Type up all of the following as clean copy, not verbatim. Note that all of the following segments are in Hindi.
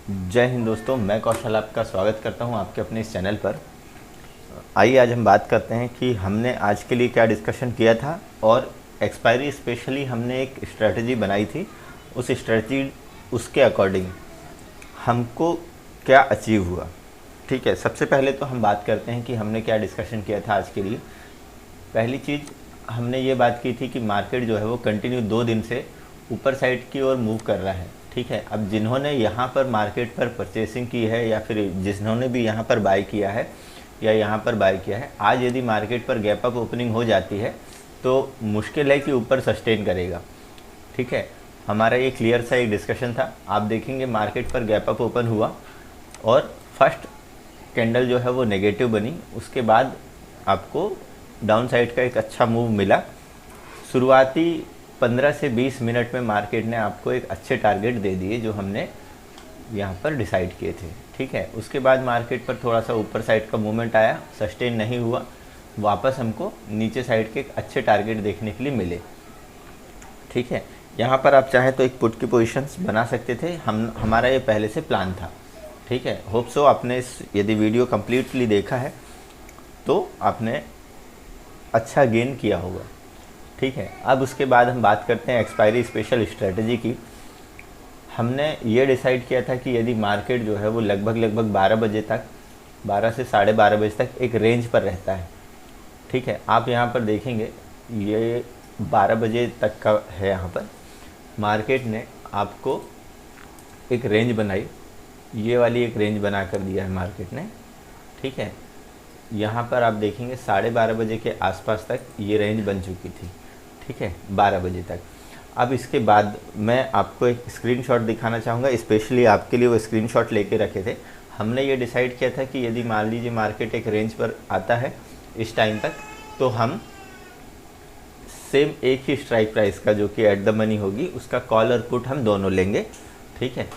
जय हिंद दोस्तों, मैं कौशल आपका स्वागत करता हूं आपके अपने इस चैनल पर। आइए आज हम बात करते हैं कि हमने आज के लिए क्या डिस्कशन किया था और एक्सपायरी स्पेशली हमने एक स्ट्रेटजी बनाई थी। उस स्ट्रेटजी उसके अकॉर्डिंग हमको क्या अचीव हुआ। ठीक है, सबसे पहले तो हम बात करते हैं कि हमने क्या डिस्कशन किया था आज के लिए। पहली चीज़ हमने ये बात की थी कि मार्केट जो है वो कंटिन्यू 2 दिन से ऊपर साइड की ओर मूव कर रहा है। ठीक है, अब जिन्होंने यहाँ पर मार्केट पर परचेसिंग की है या फिर जिन्होंने भी यहाँ पर बाय किया है या यहाँ पर बाय किया है, आज यदि मार्केट पर गैप अप ओपनिंग हो जाती है तो मुश्किल है कि ऊपर सस्टेन करेगा। ठीक है, हमारा ये क्लियर सा एक डिस्कशन था। आप देखेंगे मार्केट पर गैप अप ओपन हुआ और फर्स्ट कैंडल जो है वो नेगेटिव बनी, उसके बाद आपको डाउन साइड का एक अच्छा मूव मिला। शुरुआती 15 से 20 मिनट में मार्केट ने आपको एक अच्छे टारगेट दे दिए जो हमने यहाँ पर डिसाइड किए थे। ठीक है, उसके बाद मार्केट पर थोड़ा सा ऊपर साइड का मूवमेंट आया, सस्टेन नहीं हुआ, वापस हमको नीचे साइड के एक अच्छे टारगेट देखने के लिए मिले। ठीक है, यहाँ पर आप चाहें तो एक पुट की पोजीशंस बना सकते थे, हमारा ये पहले से प्लान था। ठीक है, होप सो आपने इस यदि वीडियो कम्प्लीटली देखा है तो आपने अच्छा गेन किया होगा। ठीक है, अब उसके बाद हम बात करते हैं एक्सपायरी स्पेशल स्ट्रेटजी की। हमने ये डिसाइड किया था कि यदि मार्केट जो है वो लगभग 12 बजे तक, 12 से 12:30 बजे तक एक रेंज पर रहता है। ठीक है, आप यहाँ पर देखेंगे ये 12 बजे तक का है। यहाँ पर मार्केट ने आपको एक रेंज बनाई, ये वाली एक रेंज बना कर दिया है मार्केट ने। ठीक है, यहाँ पर आप देखेंगे 12:30 बजे के आसपास तक ये रेंज बन चुकी थी। ठीक है, 12 बजे तक। अब इसके बाद मैं आपको एक स्क्रीनशॉट दिखाना चाहूँगा, स्पेशली आपके लिए वो स्क्रीनशॉट लेके रखे थे। हमने ये डिसाइड किया था कि यदि मान लीजिए मार्केट एक रेंज पर आता है इस टाइम तक, तो हम सेम एक ही स्ट्राइक प्राइस का जो कि एट द मनी होगी उसका कॉल और पुट हम दोनों लेंगे। ठीक है,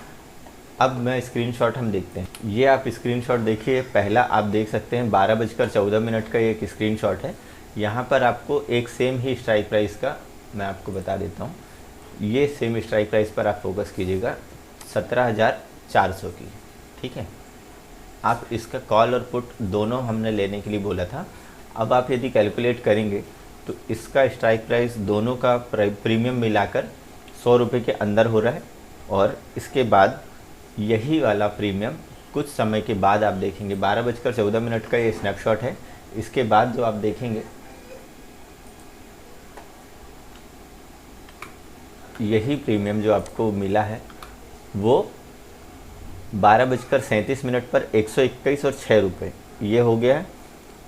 अब मैं स्क्रीनशॉट हम देखते हैं। ये आप स्क्रीनशॉट देखिए, पहला आप देख सकते हैं 12:14 का ये एक स्क्रीनशॉट है। यहाँ पर आपको एक सेम ही स्ट्राइक प्राइस का मैं आपको बता देता हूँ। ये सेम स्ट्राइक प्राइस पर आप फोकस कीजिएगा 17,400 की। ठीक है, आप इसका कॉल और पुट दोनों हमने लेने के लिए बोला था। अब आप यदि कैलकुलेट करेंगे तो इसका स्ट्राइक प्राइस दोनों का प्रीमियम मिलाकर 100 रुपये के अंदर हो रहा है। और इसके बाद यही वाला प्रीमियम कुछ समय के बाद आप देखेंगे, 12:14 का ये स्नैपशॉट है। इसके बाद जो आप देखेंगे यही प्रीमियम जो आपको मिला है वो 12:37 पर 121 और 6 रुपये ये हो गया है।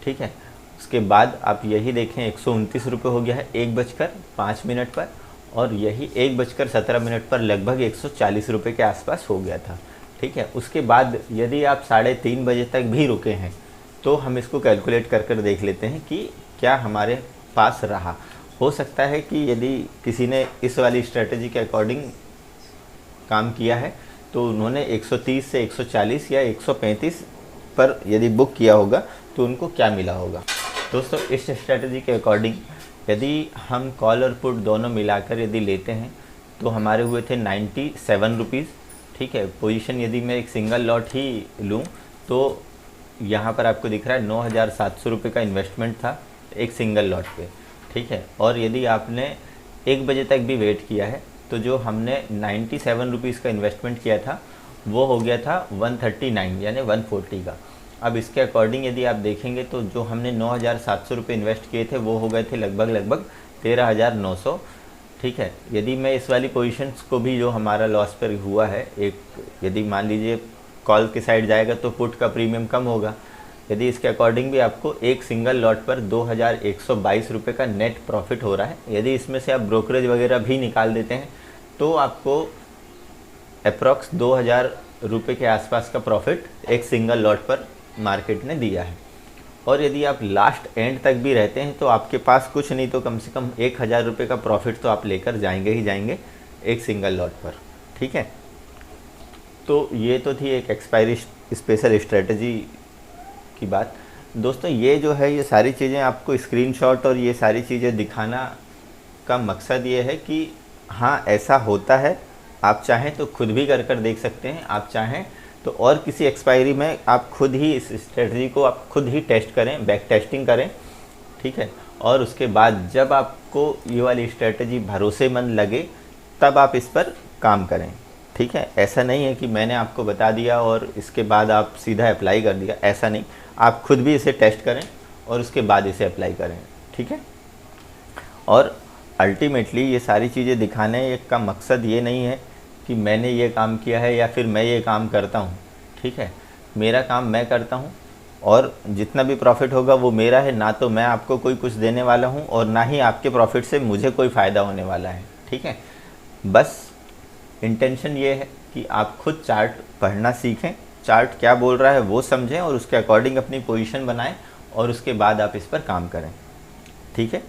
ठीक है, उसके बाद आप यही देखें 129 रुपये हो गया है 1:05 पर, और यही 1:17 पर लगभग 140 रुपये के आसपास हो गया था। ठीक है, उसके बाद यदि आप 3:30 बजे तक भी रुके हैं तो हम इसको कैलकुलेट कर कर देख लेते हैं कि क्या हमारे पास रहा। हो सकता है कि यदि किसी ने इस वाली स्ट्रेटजी के अकॉर्डिंग काम किया है तो उन्होंने 130 से 140 या 135 पर यदि बुक किया होगा तो उनको क्या मिला होगा। दोस्तों, इस स्ट्रेटजी के अकॉर्डिंग यदि हम कॉल और पुट दोनों मिलाकर यदि लेते हैं तो हमारे हुए थे 97 रुपीज़। ठीक है, पोजीशन यदि मैं एक सिंगल लॉट ही लूँ तो यहाँ पर आपको दिख रहा है 9,700 रुपये का इन्वेस्टमेंट था एक सिंगल लॉट पे। ठीक है, और यदि आपने 1 बजे तक भी वेट किया है तो जो हमने 97 रुपीज़ का इन्वेस्टमेंट किया था वो हो गया था 139 यानी 140 का। अब इसके अकॉर्डिंग यदि आप देखेंगे तो जो हमने 9,700 रुपये इन्वेस्ट किए थे वो हो गए थे लगभग 13,900। ठीक है, यदि मैं इस वाली पोजीशंस को भी जो हमारा लॉस पर हुआ है, एक यदि मान लीजिए कॉल की साइड जाएगा तो पुट का प्रीमियम कम होगा। यदि इसके अकॉर्डिंग भी आपको एक सिंगल लॉट पर 2,122 रुपये का नेट प्रॉफिट हो रहा है। यदि इसमें से आप ब्रोकरेज वगैरह भी निकाल देते हैं तो आपको अप्रॉक्स 2,000 रुपये के आसपास का प्रॉफिट एक सिंगल लॉट पर मार्केट ने दिया है। और यदि आप लास्ट एंड तक भी रहते हैं तो आपके पास कुछ नहीं तो कम से कम 1,000 रुपये का प्रॉफिट तो आप लेकर जाएंगे ही जाएंगे एक सिंगल लॉट पर। ठीक है, तो ये तो थी एक एक्सपायरी स्पेशल स्ट्रेटजी की बात। दोस्तों, ये जो है ये सारी चीज़ें आपको स्क्रीनशॉट और ये सारी चीज़ें दिखाना का मकसद ये है कि हाँ ऐसा होता है आप चाहें तो खुद भी कर कर देख सकते हैं, आप चाहें तो और किसी एक्सपायरी में आप खुद ही इस स्ट्रेटजी को आप खुद ही टेस्ट करें, बैक टेस्टिंग करें, ठीक है। और उसके बाद जब आपको ये वाली स्ट्रेटजी भरोसेमंद लगे तब आप इस पर काम करें, ठीक है। ऐसा नहीं है कि मैंने आपको बता दिया और इसके बाद आप सीधा अप्लाई कर दिया, ऐसा नहीं। आप खुद भी इसे टेस्ट करें और उसके बाद इसे अप्लाई करें, ठीक है। और अल्टीमेटली ये सारी चीज़ें दिखाने का मकसद ये नहीं है कि मैंने ये काम किया है या फिर मैं ये काम करता हूँ, ठीक है। मेरा काम मैं करता हूँ और जितना भी प्रॉफिट होगा वो मेरा है, ना तो मैं आपको कोई कुछ देने वाला हूँ और ना ही आपके प्रॉफिट से मुझे कोई फ़ायदा होने वाला है, ठीक है। बस इंटेंशन ये है कि आप खुद चार्ट पढ़ना सीखें, चार्ट क्या बोल रहा है वो समझें और उसके अकॉर्डिंग अपनी पोजीशन बनाएं और उसके बाद आप इस पर काम करें, ठीक है।